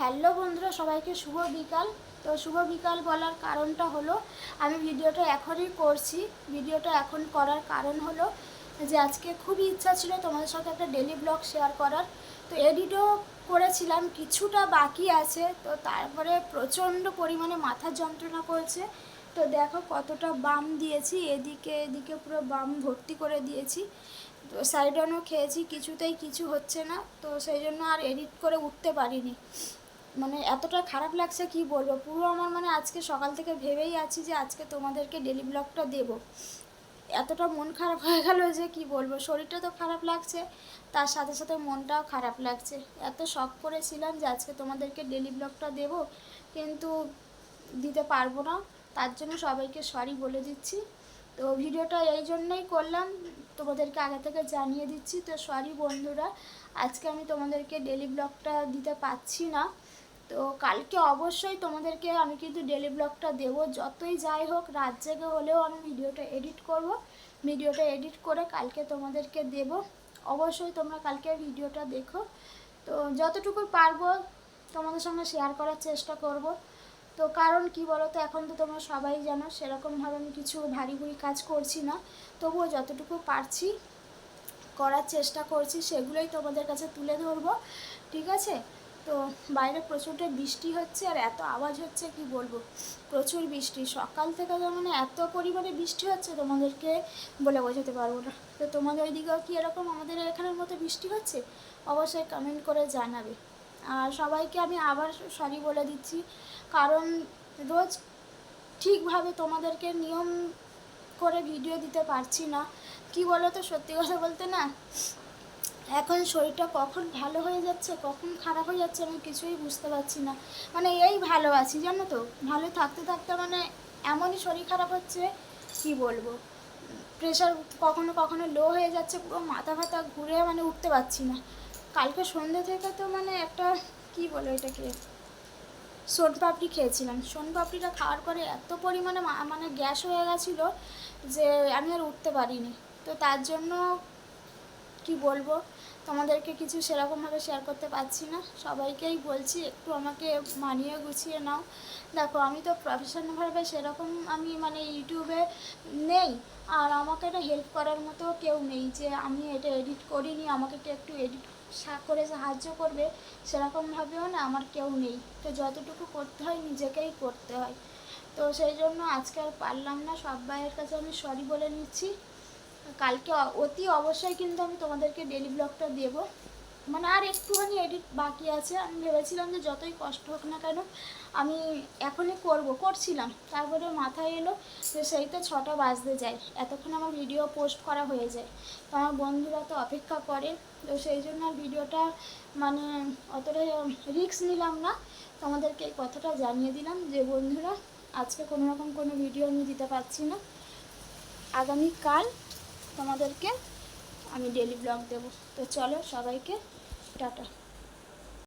Hello বন্ধুরা, সবাইকে শুভ বিকাল। তো শুভ বিকাল বলার কারণটা হলো আমি ভিডিওটা এখনই করছি। ভিডিওটা এখন করার কারণ হলো যে আজকে খুবই ইচ্ছা ছিল তোমাদের সাথে একটা ডেলি ব্লগ শেয়ার করার। তো এডিটও করেছিলাম, কিছুটা বাকি আছে। তো তারপরে প্রচণ্ড পরিমাণে মাথার যন্ত্রণা করছে। তো দেখো কতটা বাম দিয়েছি, এদিকে এদিকে পুরো বাম ভর্তি করে দিয়েছি। তো সাইডনও খেয়েছি, কিছুতেই কিছু হচ্ছে না। তো সেই জন্য আর এডিট করে উঠতে পারিনি। মানে এতটা খারাপ লাগছে কি বলবো, পুরো আমার মানে আজকে সকাল থেকে ভেবেই আছি যে আজকে তোমাদেরকে ডেলি ব্লগটা দেবো। এতটা মন খারাপ হয়ে গেল যে কি বলবো, শরীরটা তো খারাপ লাগছে, তার সাথে সাথে মনটাও খারাপ লাগছে। এত শখ করেছিলাম যে আজকে তোমাদেরকে ডেলি ব্লগটা দেবো, কিন্তু দিতে পারবো না। তার জন্য সবাইকে সরি বলে দিচ্ছি। তো ভিডিওটা এই জন্যই করলাম, তোমাদেরকে আগে থেকে জানিয়ে দিচ্ছি। তো সরি বন্ধুরা, আজকে আমি তোমাদেরকে ডেলি ব্লগটা দিতে পারছি না। তো কালকে অবশ্যই তোমাদেরকে আমি কিন্তু ডেলি ব্লগটা দেবো, যতই যাই হোক রাত জেগে হলেও আমি ভিডিওটা এডিট করব। ভিডিওটা এডিট করে কালকে তোমাদেরকে দেব। অবশ্যই তোমরা কালকে ভিডিওটা দেখো। তো যতটুকু পারবো তোমাদের সঙ্গে শেয়ার করার চেষ্টা করব। তো কারণ কি বলো তো, এখন তো তোমরা সবাই জানো সেরকমভাবে আমি কিছু ভারী ভুরি কাজ করছি না। তবুও যতটুকু পারছি করার চেষ্টা করছি, সেগুলোই তোমাদের কাছে তুলে ধরবো, ঠিক আছে? তো বাইরে প্রচণ্ড বৃষ্টি হচ্ছে, আর এত আওয়াজ হচ্ছে কি বলবো, প্রচুর বৃষ্টি সকাল থেকে। মানে এত পরিমাণে বৃষ্টি হচ্ছে তোমাদেরকে বলে বোঝাতে পারবো না। তো তোমাদের ওইদিকেও কি এরকম আমাদের এখানের মতো বৃষ্টি হচ্ছে? অবশ্যই কমেন্ট করে জানাবে। আর সবাইকে আমি আবার সরি বলে দিচ্ছি, কারণ রোজ ঠিকভাবে তোমাদেরকে নিয়ম করে ভিডিও দিতে পারছি না। কি বলো তো, সত্যি কথা বলতে না, এখন শরীরটা কখন ভালো হয়ে যাচ্ছে কখন খারাপ হয়ে যাচ্ছে আমি কিছুই বুঝতে পারছি না। মানে এই ভালো আছি জানো তো, ভালো থাকতে থাকতে মানে এমনই শরীর খারাপ হচ্ছে কি বলবো। প্রেশার কখনো কখনো লো হয়ে যাচ্ছে, পুরো মাথা ব্যথা ঘুরে মানে উঠতে পারছি না। কালকে সন্ধ্যে থেকে তো মানে একটা কি বলো এটাকে, সোনপাপড়ি খেয়েছিলাম। সোনপাপড়িটা খাওয়ার পরে এত পরিমাণে মানে গ্যাস হয়ে গেছিলো যে আমি আর উঠতে পারিনি। তো তার জন্য কি বলবো, তোমাদেরকে কিছু সেরকমভাবে শেয়ার করতে পারছি না। সবাইকেই বলছি একটু আমাকে মানিয়ে গুছিয়ে নাও। দেখো আমি তো প্রফেশনালভাবে সেরকম আমি মানে ইউটিউবে নেই, আর আমাকে এটা হেল্প করার মতো কেউ নেই যে আমি এটা এডিট করিনি আমাকে কেউ একটু এডিট করে সাহায্য করবে, সেরকমভাবেও না আমার কেউ নেই। তো যতটুকু করতে হয় নিজেকেই করতে হয়। তো সেই জন্য আজকে আর পারলাম না, সবাইয়ের কাছে আমি সরি বলে নিচ্ছি। কালকে অতি অবশ্যই কিন্তু আমি তোমাদেরকে ডেলি ব্লগটা দেবো। মানে আর একটুখানি এডিট বাকি আছে। আমি ভেবেছিলাম যে যতই কষ্ট হোক না কেন আমি এখনই করছিলাম, তারপরে মাথায় এলো যে সেই তো 6টা বাজতে যায়, এতক্ষণ আমার ভিডিও পোস্ট করা হয়ে যায়। তো আমার বন্ধুরা তো অপেক্ষা করে। তো সেই জন্য ভিডিওটা মানে অতটা রিস্ক নিলাম না। তোমাদেরকে এই কথাটা জানিয়ে দিলাম যে বন্ধুরা, আজকে কোনো রকম কোনো ভিডিও আমি দিতে পারছি না। আগামীকাল তোমাদেরকে আমি ডেলি ব্লগ দেবো। তো চলো সবাইকে টাটা।